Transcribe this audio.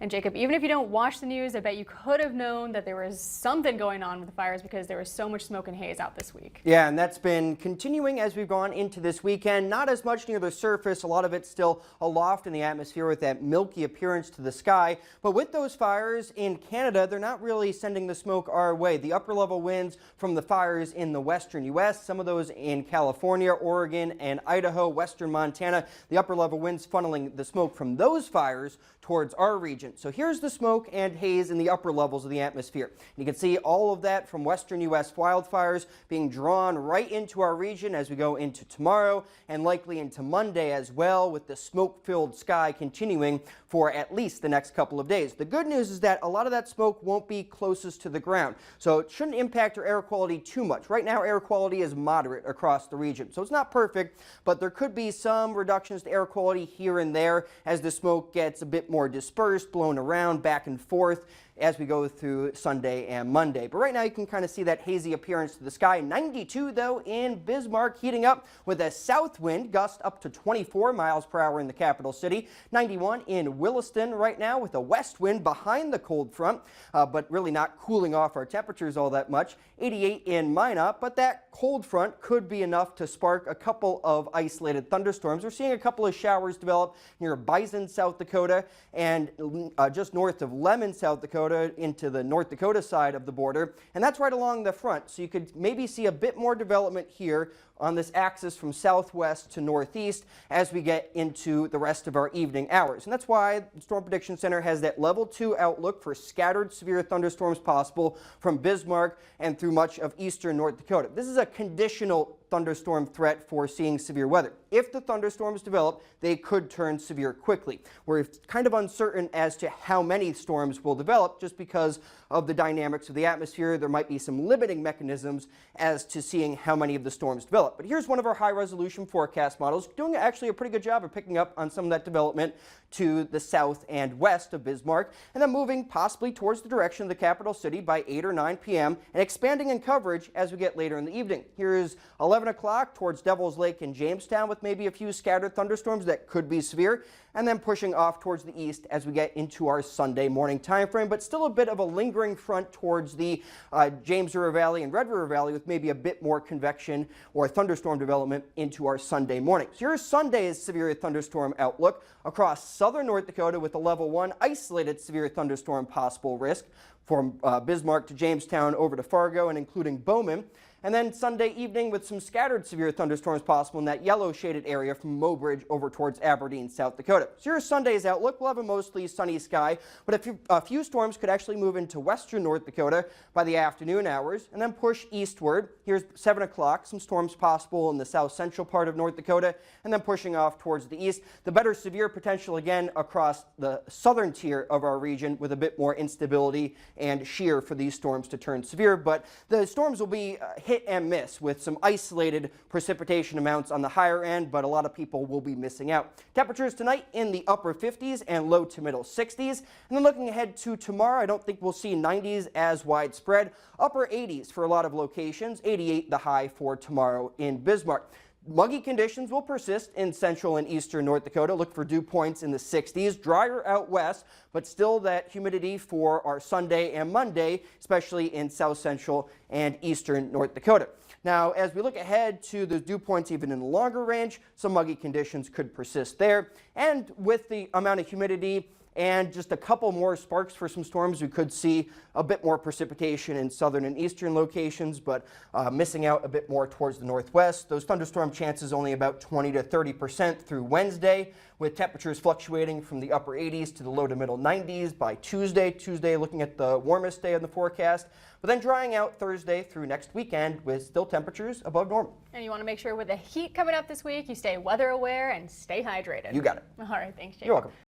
And Jacob, even if you don't watch the news, I bet you could have known that there was something going on with the fires because there was so much smoke and haze out this week. Yeah, and that's been continuing as we've gone into this weekend. Not as much near the surface. A lot of it's still aloft in the atmosphere with that milky appearance to the sky. But with those fires in Canada, they're not really sending the smoke our way. The upper level winds from the fires in the western U.S., some of those in California, Oregon, and Idaho, western Montana, the upper level winds funneling the smoke from those fires towards our region. So here's the smoke and haze in the upper levels of the atmosphere. You can see all of that from western U.S. wildfires being drawn right into our region as we go into tomorrow and likely into Monday as well, with the smoke-filled sky continuing for at least the next couple of days. The good news is that a lot of that smoke won't be closest to the ground, so it shouldn't impact our air quality too much. Right now, air quality is moderate across the region, so it's not perfect, but there could be some reductions to air quality here and there as the smoke gets a bit more dispersed, blown around back and forth as we go through Sunday and Monday. But right now you can kind of see that hazy appearance to the sky. 92 though in Bismarck, heating up with a south wind gust up to 24 miles per hour in the capital city. 91 in Williston right now with a west wind behind the cold front, but really not cooling off our temperatures all that much. 88 in Minot, but that cold front could be enough to spark a couple of isolated thunderstorms. We're seeing a couple of showers develop near Bison, South Dakota, and just north of Lemon, South Dakota, into the North Dakota side of the border, and that's right along the front. So you could maybe see a bit more development here on this axis from southwest to northeast as we get into the rest of our evening hours. And that's why the Storm Prediction Center has that level 2 outlook for scattered severe thunderstorms possible from Bismarck and through much of eastern North Dakota. This is a conditional thunderstorm threat for seeing severe weather. If the thunderstorms develop, they could turn severe quickly. We're kind of uncertain as to how many storms will develop just because of the dynamics of the atmosphere. There might be some limiting mechanisms as to seeing how many of the storms develop. But here's one of our high-resolution forecast models doing actually a pretty good job of picking up on some of that development to the south and west of Bismarck, and then moving possibly towards the direction of the capital city by 8 or 9 p.m. and expanding in coverage as we get later in the evening. Here is 11 o'clock towards Devil's Lake and Jamestown with maybe a few scattered thunderstorms that could be severe, and then pushing off towards the east as we get into our Sunday morning time frame, but still a bit of a lingering front towards the James River Valley and Red River Valley with maybe a bit more convection or thunderstorm development into our Sunday morning. So here's Sunday's severe thunderstorm outlook across southern North Dakota with a level 1 isolated severe thunderstorm possible risk from Bismarck to Jamestown over to Fargo and including Bowman. And then Sunday evening with some scattered severe thunderstorms possible in that yellow shaded area from Mobridge over towards Aberdeen, South Dakota. So here's Sunday's outlook. We'll have a mostly sunny sky, but a few storms could actually move into western North Dakota by the afternoon hours and then push eastward. Here's 7 o'clock, some storms possible in the south central part of North Dakota, and then pushing off towards the east. The better severe potential again across the southern tier of our region with a bit more instability and shear for these storms to turn severe, but the storms will be hit and miss with some isolated precipitation amounts on the higher end, but a lot of people will be missing out. Temperatures tonight in the upper 50s and low to middle 60s. And then looking ahead to tomorrow, I don't think we'll see 90s as widespread. Upper 80s for a lot of locations, 88 the high for tomorrow in Bismarck. Muggy conditions will persist in central and eastern North Dakota. Look for dew points in the 60s. Drier out west, but still that humidity for our Sunday and Monday, especially in south central and eastern North Dakota. Now, as we look ahead to the dew points even in the longer range, some muggy conditions could persist there. And with the amount of humidity and just a couple more sparks for some storms, we could see a bit more precipitation in southern and eastern locations, but missing out a bit more towards the northwest. Those thunderstorm chances only about 20 to 30% through Wednesday, with temperatures fluctuating from the upper 80s to the low to middle 90s by Tuesday. Tuesday looking at the warmest day of the forecast, but then drying out Thursday through next weekend with still temperatures above normal. And you want to make sure with the heat coming up this week, you stay weather aware and stay hydrated. You got it. All right, thanks, Jake. You're welcome.